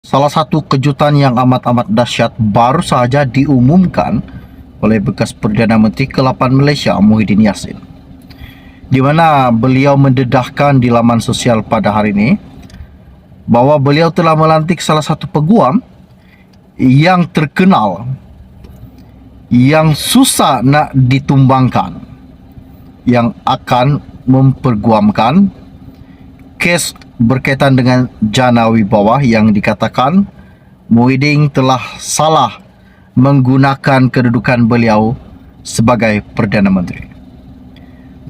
Salah satu kejutan yang amat-amat dahsyat baru saja diumumkan oleh bekas Perdana Menteri ke-8 Malaysia Muhyiddin Yassin, di mana beliau mendedahkan di laman sosial pada hari ini bahawa beliau telah melantik salah satu peguam yang terkenal, yang susah nak ditumbangkan, yang akan memperguamkan kes berkaitan dengan jana wibawa yang dikatakan Muhyiddin telah salah menggunakan kedudukan beliau sebagai Perdana Menteri.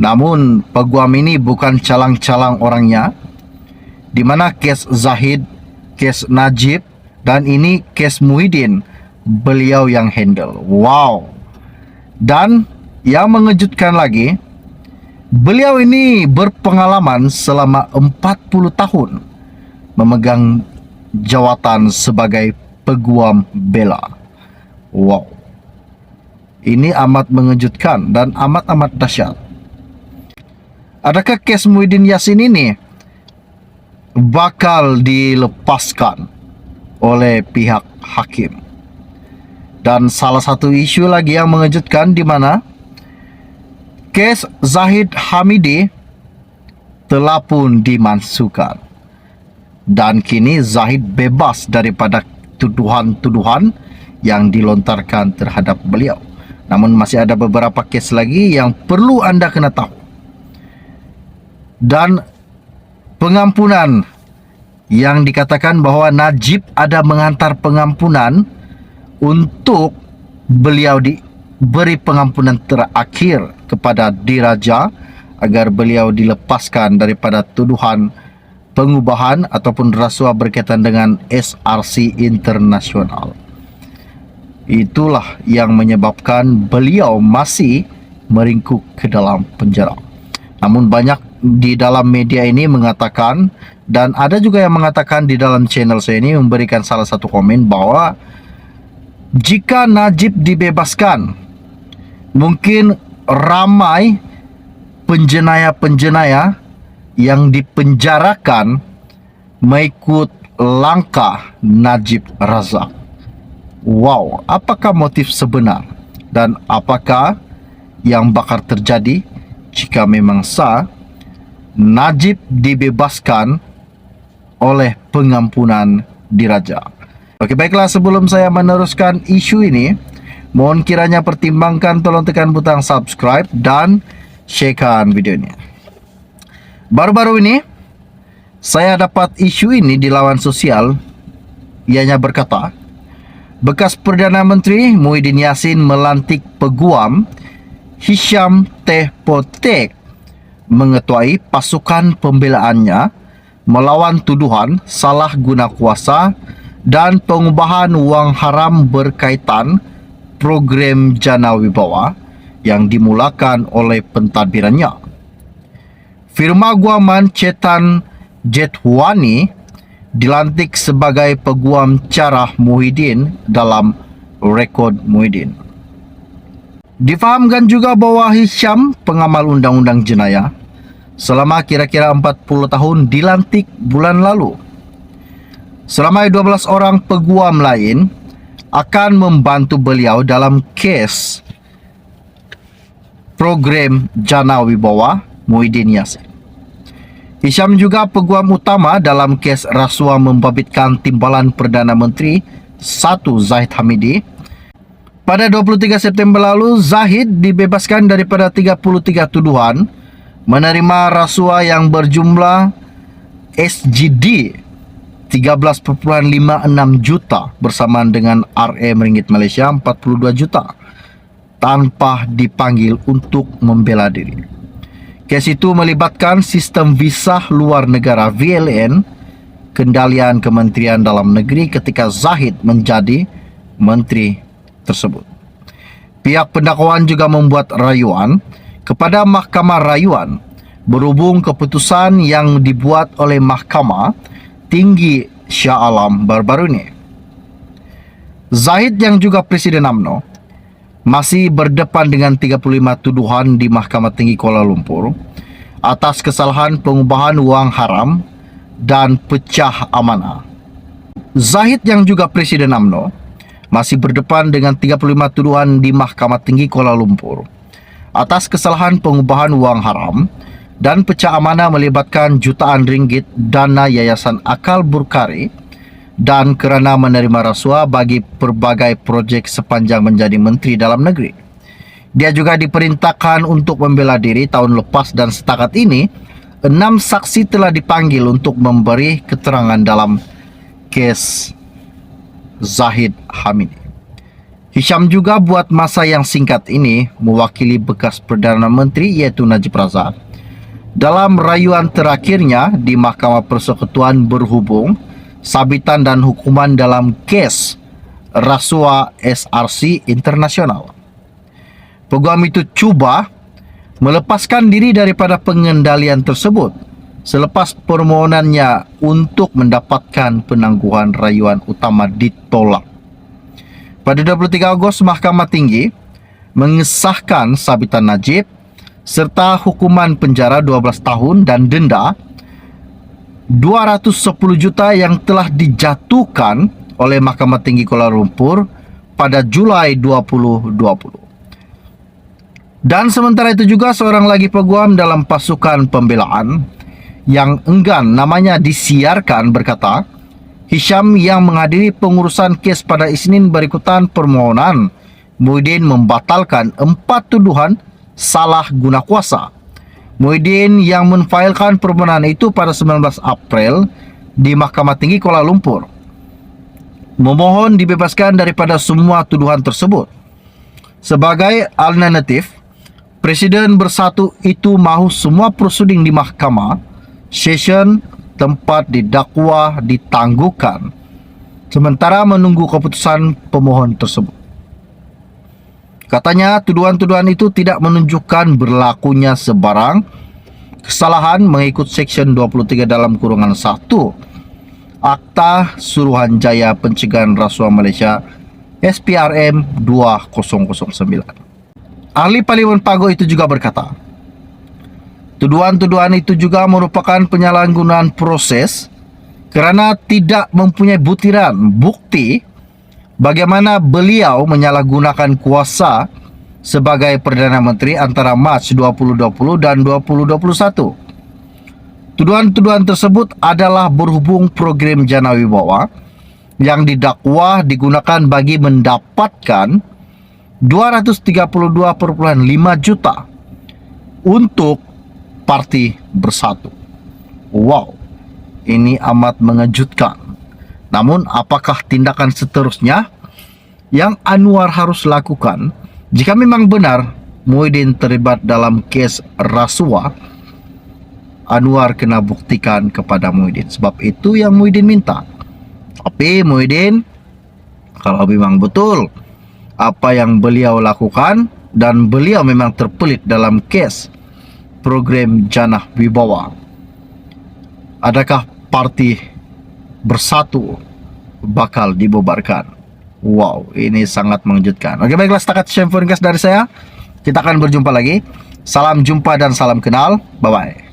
Namun peguam ini bukan calang-calang orangnya, di mana kes Zahid, kes Najib dan ini kes Muhyiddin beliau yang handle. Wow. Dan yang mengejutkan lagi, beliau ini berpengalaman selama 40 tahun memegang jawatan sebagai peguam bela. Wow. Ini amat mengejutkan dan amat-amat dahsyat. Adakah kes Muhyiddin Yassin ini bakal dilepaskan oleh pihak hakim? Dan salah satu isu lagi yang mengejutkan, di mana kes Zahid Hamidi telah pun dimansuhkan dan kini Zahid bebas daripada tuduhan-tuduhan yang dilontarkan terhadap beliau. Namun masih ada beberapa kes lagi yang perlu anda kena tahu. Dan pengampunan yang dikatakan bahawa Najib ada menghantar pengampunan untuk beliau diberi pengampunan terakhir kepada Diraja agar beliau dilepaskan daripada tuduhan pengubahan ataupun rasuah berkaitan dengan SRC internasional. Itulah yang menyebabkan beliau masih meringkuk ke dalam penjara. Namun banyak di dalam media ini mengatakan, dan ada juga yang mengatakan di dalam channel saya ini memberikan salah satu komen bahawa jika Najib dibebaskan, mungkin ramai penjenayah-penjenayah yang dipenjarakan mengikut langkah Najib Razak. Wow, apakah motif sebenar dan apakah yang bakal terjadi jika memang sah Najib dibebaskan oleh pengampunan Diraja? Okey, baiklah, sebelum saya meneruskan isu ini, mohon kiranya pertimbangkan, tolong tekan butang subscribe dan sharekan video ini. Baru-baru ini saya dapat isu ini di laman sosial. Ianya berkata, bekas Perdana Menteri Muhyiddin Yassin melantik peguam Hisham Teh Potek mengetuai pasukan pembelaannya melawan tuduhan salah guna kuasa dan pengubahan wang haram berkaitan program jana wibawa yang dimulakan oleh pentadbirannya. Firma guaman Chetan Jethwani dilantik sebagai peguam carah Muhyiddin dalam rekod Muhyiddin. Difahamkan juga bahawa Hisham, pengamal undang-undang jenayah, selama kira-kira 40 tahun dilantik bulan lalu. Selama 12 orang peguam lain akan membantu beliau dalam kes program jana wibawa Muhyiddin Yassin. Hisham juga peguam utama dalam kes rasuah membabitkan timbalan Perdana Menteri 1 Zahid Hamidi. Pada 23 September lalu, Zahid dibebaskan daripada 33 tuduhan menerima rasuah yang berjumlah SGD 13.56 juta bersamaan dengan RM ringgit Malaysia 42 juta tanpa dipanggil untuk membela diri. Kes itu melibatkan sistem visa luar negara VLN, kendalian Kementerian Dalam Negeri ketika Zahid menjadi menteri tersebut. Pihak pendakwaan juga membuat rayuan kepada Mahkamah Rayuan berhubung keputusan yang dibuat oleh Mahkamah Tinggi Shah Alam baru-baru ini. Zahid yang juga Presiden UMNO masih berdepan dengan 35 tuduhan di Mahkamah Tinggi Kuala Lumpur atas kesalahan pengubahan wang haram dan pecah amanah. Zahid yang juga Presiden UMNO masih berdepan dengan 35 tuduhan di Mahkamah Tinggi Kuala Lumpur atas kesalahan pengubahan wang haram dan pecah amanah melibatkan jutaan ringgit dana Yayasan Akal Burkari dan kerana menerima rasuah bagi pelbagai projek sepanjang menjadi Menteri Dalam Negeri. Dia juga diperintahkan untuk membela diri tahun lepas dan setakat ini 6 saksi telah dipanggil untuk memberi keterangan dalam kes Zahid Hamidi. Hisham juga buat masa yang singkat ini mewakili bekas Perdana Menteri iaitu Najib Razak dalam rayuan terakhirnya di Mahkamah Persekutuan berhubung sabitan dan hukuman dalam kes rasuah SRC Internasional. Peguam itu cuba melepaskan diri daripada pengendalian tersebut selepas permohonannya untuk mendapatkan penangguhan rayuan utama ditolak. Pada 23 Ogos, Mahkamah Tinggi mengesahkan sabitan Najib serta hukuman penjara 12 tahun dan denda 210 juta yang telah dijatuhkan oleh Mahkamah Tinggi Kuala Lumpur pada Julai 2020. Dan sementara itu juga seorang lagi peguam dalam pasukan pembelaan yang enggan namanya disiarkan berkata, Hisham yang menghadiri pengurusan kes pada Isnin berikutan permohonan Muhyiddin membatalkan 4 tuduhan salah guna kuasa. Muhyiddin yang menfailkan permohonan itu pada 19 April di Mahkamah Tinggi Kuala Lumpur memohon dibebaskan daripada semua tuduhan tersebut. Sebagai alternatif, Presiden Bersatu itu mahu semua prosiding di mahkamah session tempat didakwa ditangguhkan sementara menunggu keputusan pemohon tersebut. Katanya tuduhan-tuduhan itu tidak menunjukkan berlakunya sebarang kesalahan mengikut Seksyen 23 dalam kurungan 1 Akta Suruhanjaya Pencegahan Rasuah Malaysia SPRM 2009. Ahli Parlimen Pago itu juga berkata, tuduhan-tuduhan itu juga merupakan penyalahgunaan proses kerana tidak mempunyai bukti bagaimana beliau menyalahgunakan kuasa sebagai Perdana Menteri antara Mac 2020 dan 2021. Tuduhan-tuduhan tersebut adalah berhubung program Jana Wibawa yang didakwa digunakan bagi mendapatkan 232.5 juta untuk Parti Bersatu. Wow, ini amat mengejutkan. Namun apakah tindakan seterusnya yang Anwar harus lakukan jika memang benar Muhyiddin terlibat dalam kes rasuah? Anwar kena buktikan kepada Muhyiddin, sebab itu yang Muhyiddin minta. Tapi Muhyiddin, kalau memang betul apa yang beliau lakukan dan beliau memang terpelit dalam kes program Jana Wibawa, adakah Parti Bersatu bakal dibubarkan? Wow, ini sangat mengejutkan. Oke, baiklah, setakat share podcast dari saya. Kita akan berjumpa lagi. Salam jumpa dan salam kenal. Bye-bye.